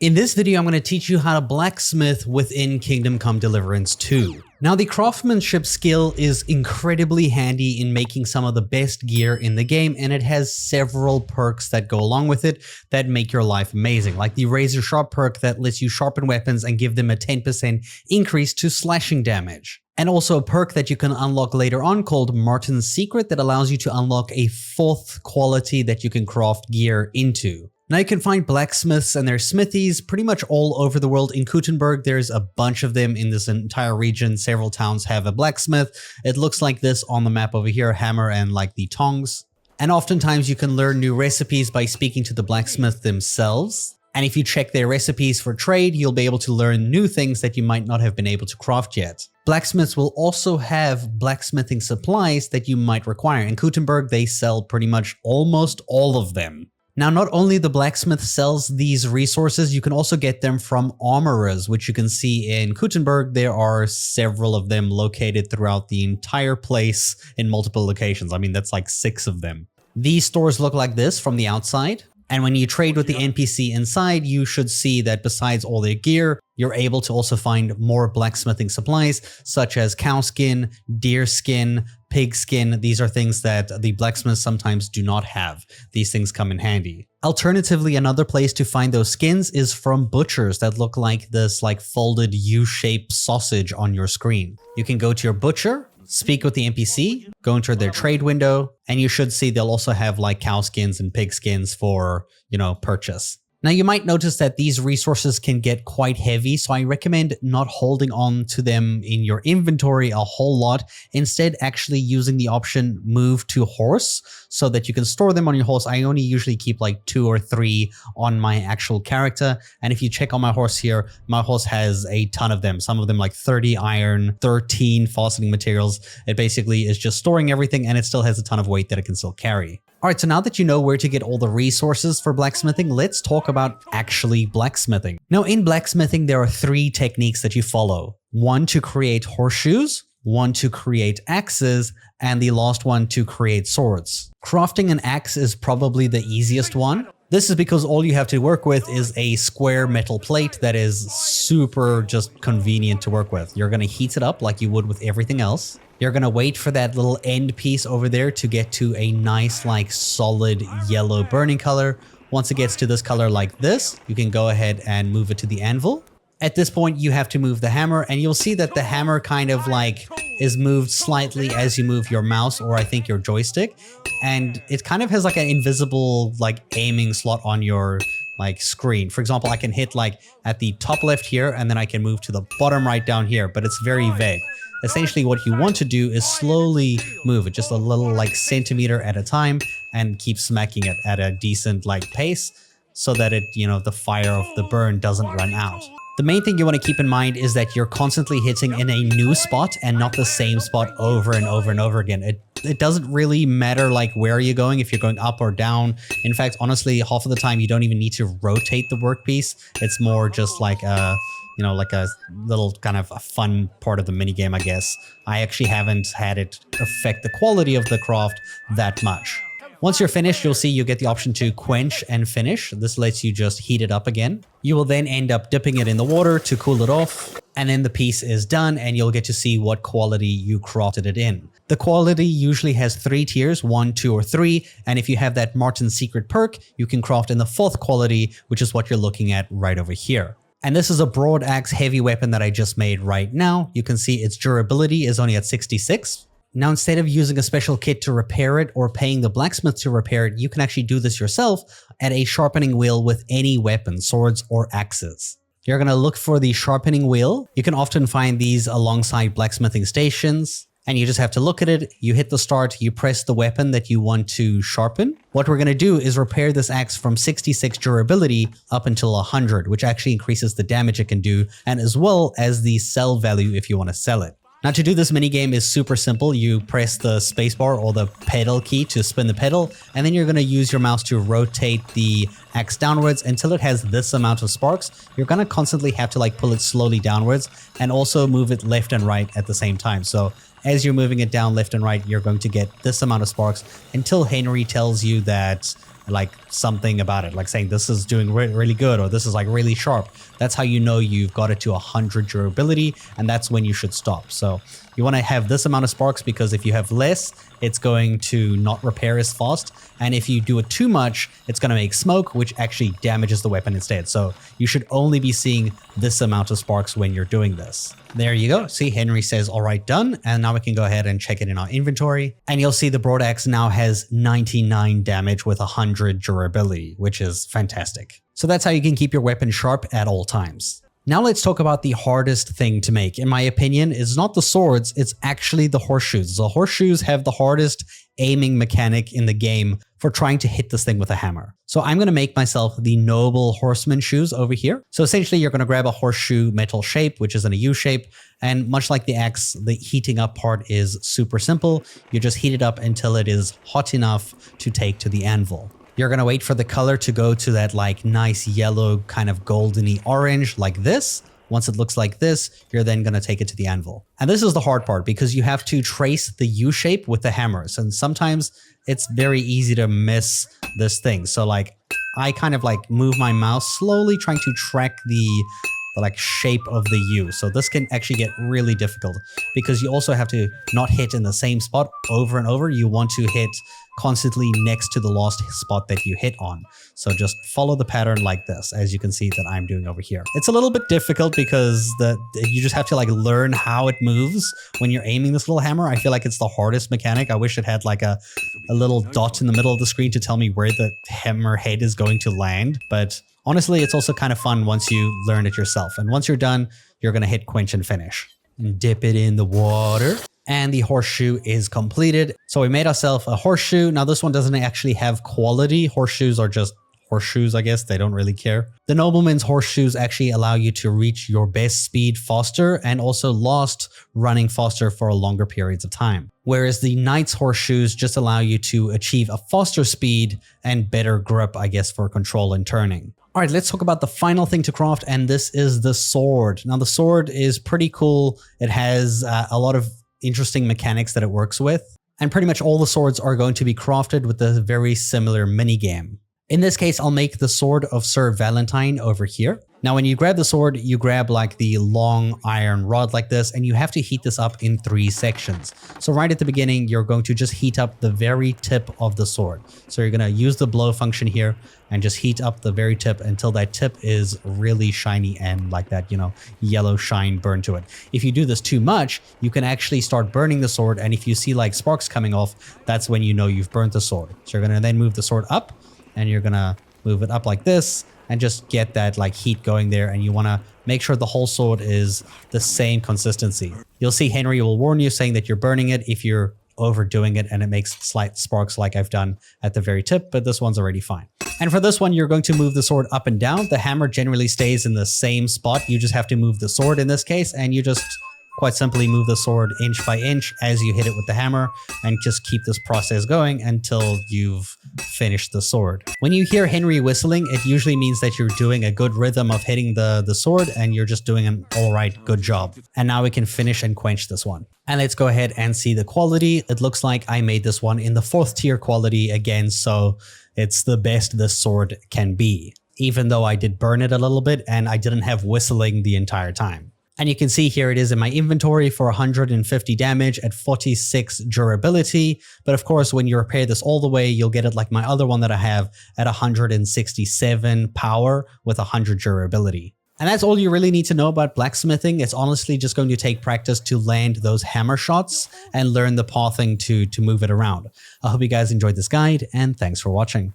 In this video, I'm going to teach you how to blacksmith within Kingdom Come Deliverance 2. Now, the craftsmanship skill is incredibly handy in making some of the best gear in the game, and it has several perks that go along with it that make your life amazing, like the Razor Sharp perk that lets you sharpen weapons and give them a 10% increase to slashing damage. And also a perk that you can unlock later on called Martin's Secret that allows you to unlock a 4th quality that you can craft gear into. Now you can find blacksmiths and their smithies pretty much all over the world. In Kuttenberg, there's a bunch of them in this entire region. Several towns have a blacksmith. It looks like this on the map over here, hammer and like the tongs. And oftentimes you can learn new recipes by speaking to the blacksmith themselves. And if you check their recipes for trade, you'll be able to learn new things that you might not have been able to craft yet. Blacksmiths will also have blacksmithing supplies that you might require. In Kuttenberg, they sell pretty much almost all of them. Now, not only the blacksmith sells these resources, you can also get them from armorers, which you can see in Kuttenberg. There are several of them located throughout the entire place in multiple locations. I mean, that's like 6 of them. These stores look like this from the outside. And when you trade with the NPC inside, you should see that besides all their gear, you're able to also find more blacksmithing supplies, such as cow skin, deer skin, pig skin. These are things that the blacksmiths sometimes do not have. These things come in handy. Alternatively, another place to find those skins is from butchers that look like this like folded U-shaped sausage on your screen. You can go to your butcher, speak with the NPC, go into their trade window, and you should see they'll also have like cow skins and pig skins for, purchase. Now you might notice that these resources can get quite heavy, so I recommend not holding on to them in your inventory a whole lot. Instead, actually using the option move to horse so that you can store them on your horse. I only usually keep like 2 or 3 on my actual character. And if you check on my horse here, my horse has a ton of them. Some of them like 30 iron, 13 fastening materials. It basically is just storing everything, and it still has a ton of weight that it can still carry. Alright, so now that you know where to get all the resources for blacksmithing, let's talk about actually blacksmithing. Now, in blacksmithing, there are 3 techniques that you follow. 1 to create horseshoes, 1 to create axes, and the last one to create swords. Crafting an axe is probably the easiest one. This is because all you have to work with is a square metal plate that is super just convenient to work with. You're going to heat it up like you would with everything else. You're going to wait for that little end piece over there to get to a nice, like solid yellow burning color. Once it gets to this color like this, you can go ahead and move it to the anvil. At this point, you have to move the hammer, and you'll see that the hammer kind of like is moved slightly as you move your mouse, or I think your joystick. And it kind of has like an invisible like aiming slot on your like screen. For example, I can hit like at the top left here, and then I can move to the bottom right down here, but it's very vague. Essentially, what you want to do is slowly move it, just a little like centimeter at a time, and keep smacking it at a decent like pace so that it, the fire of the burn doesn't run out. The main thing you want to keep in mind is that you're constantly hitting in a new spot and not the same spot over and over and over again. It doesn't really matter like where you're going, if you're going up or down. In fact, honestly, half of the time you don't even need to rotate the workpiece. It's more just like like a little kind of a fun part of the minigame, I guess. I actually haven't had it affect the quality of the craft that much. Once you're finished, you'll see you get the option to quench and finish. This lets you just heat it up again. You will then end up dipping it in the water to cool it off, and then the piece is done, and you'll get to see what quality you crafted it in. The quality usually has 3 tiers, 1, 2, or 3, and if you have that Martin's Secret perk, you can craft in the 4th quality, which is what you're looking at right over here. And this is a broad axe heavy weapon that I just made right now. You can see its durability is only at 66. Now, instead of using a special kit to repair it or paying the blacksmith to repair it, you can actually do this yourself at a sharpening wheel with any weapon, swords or axes. You're going to look for the sharpening wheel. You can often find these alongside blacksmithing stations. And you just have to look at it, you hit the start, you press the weapon that you want to sharpen. What we're going to do is repair this axe from 66 durability up until 100, which actually increases the damage it can do, and as well as the sell value if you want to sell it. Now, to do this minigame is super simple. You press the spacebar or the pedal key to spin the pedal, and then you're going to use your mouse to rotate the axe downwards until it has this amount of sparks. You're going to constantly have to like pull it slowly downwards and also move it left and right at the same time. So as you're moving it down left and right, you're going to get this amount of sparks until Henry tells you that like something about it, like saying this is doing really good or this is like really sharp. That's how you know you've got it to 100 durability, and that's when you should stop. So you want to have this amount of sparks, because if you have less, it's going to not repair as fast. And if you do it too much, it's going to make smoke, which actually damages the weapon instead. So you should only be seeing this amount of sparks when you're doing this. There you go. See, Henry says, all right, done. And now we can go ahead and check it in our inventory. And you'll see the broadaxe now has 99 damage with 100 durability, which is fantastic. So that's how you can keep your weapon sharp at all times. Now let's talk about the hardest thing to make. In my opinion, it's not the swords, it's actually the horseshoes. The horseshoes have the hardest aiming mechanic in the game for trying to hit this thing with a hammer. So I'm going to make myself the noble horseman shoes over here. So essentially you're going to grab a horseshoe metal shape, which is in a U shape. And much like the axe, the heating up part is super simple. You just heat it up until it is hot enough to take to the anvil. You're going to wait for the color to go to that like nice yellow kind of goldeny orange like this. Once it looks like this, you're then going to take it to the anvil. And this is the hard part, because you have to trace the U shape with the hammers. And sometimes it's very easy to miss this thing. So like I kind of like move my mouse slowly trying to track the like shape of the U. So this can actually get really difficult, because you also have to not hit in the same spot over and over. You want to hit constantly next to the last spot that you hit on. So just follow the pattern like this, as you can see that I'm doing over here. It's a little bit difficult because you just have to like learn how it moves when you're aiming this little hammer. I feel like it's the hardest mechanic. I wish it had like a little dot in the middle of the screen to tell me where the hammer head is going to land. But honestly, it's also kind of fun once you learn it yourself. And once you're done, you're going to hit quench and finish. And dip it in the water. And the horseshoe is completed. So we made ourselves a horseshoe. Now this one doesn't actually have quality. Horseshoes are just horseshoes, I guess. They don't really care. The nobleman's horseshoes actually allow you to reach your best speed faster and also last running faster for longer periods of time. Whereas the knight's horseshoes just allow you to achieve a faster speed and better grip, I guess, for control and turning. All right, let's talk about the final thing to craft, and this is the sword. Now the sword is pretty cool. It has a lot of interesting mechanics that it works with. And pretty much all the swords are going to be crafted with a very similar minigame. In this case, I'll make the sword of Sir Valentine over here. Now, when you grab the sword, you grab like the long iron rod like this, and you have to heat this up in 3 sections. So right at the beginning, you're going to just heat up the very tip of the sword. So you're going to use the blow function here and just heat up the very tip until that tip is really shiny and like that, you know, yellow shine burn to it. If you do this too much, you can actually start burning the sword. And if you see like sparks coming off, that's when you know you've burnt the sword. So you're going to then move the sword up, and you're going to move it up like this and just get that like heat going there. And you want to make sure the whole sword is the same consistency. You'll see Henry will warn you saying that you're burning it if you're overdoing it and it makes slight sparks like I've done at the very tip, but this one's already fine. And for this one, you're going to move the sword up and down. The hammer generally stays in the same spot. You just have to move the sword in this case, and you just quite simply move the sword inch by inch as you hit it with the hammer, and just keep this process going until you've finished the sword. When you hear Henry whistling, it usually means that you're doing a good rhythm of hitting the sword, and you're just doing an all right, good job. And now we can finish and quench this one. And let's go ahead and see the quality. It looks like I made this one in the 4th tier quality again, so it's the best this sword can be, even though I did burn it a little bit and I didn't have whistling the entire time. And you can see here it is in my inventory for 150 damage at 46 durability. But of course, when you repair this all the way, you'll get it like my other one that I have at 167 power with 100 durability. And that's all you really need to know about blacksmithing. It's honestly just going to take practice to land those hammer shots and learn the pathing to move it around. I hope you guys enjoyed this guide, and thanks for watching.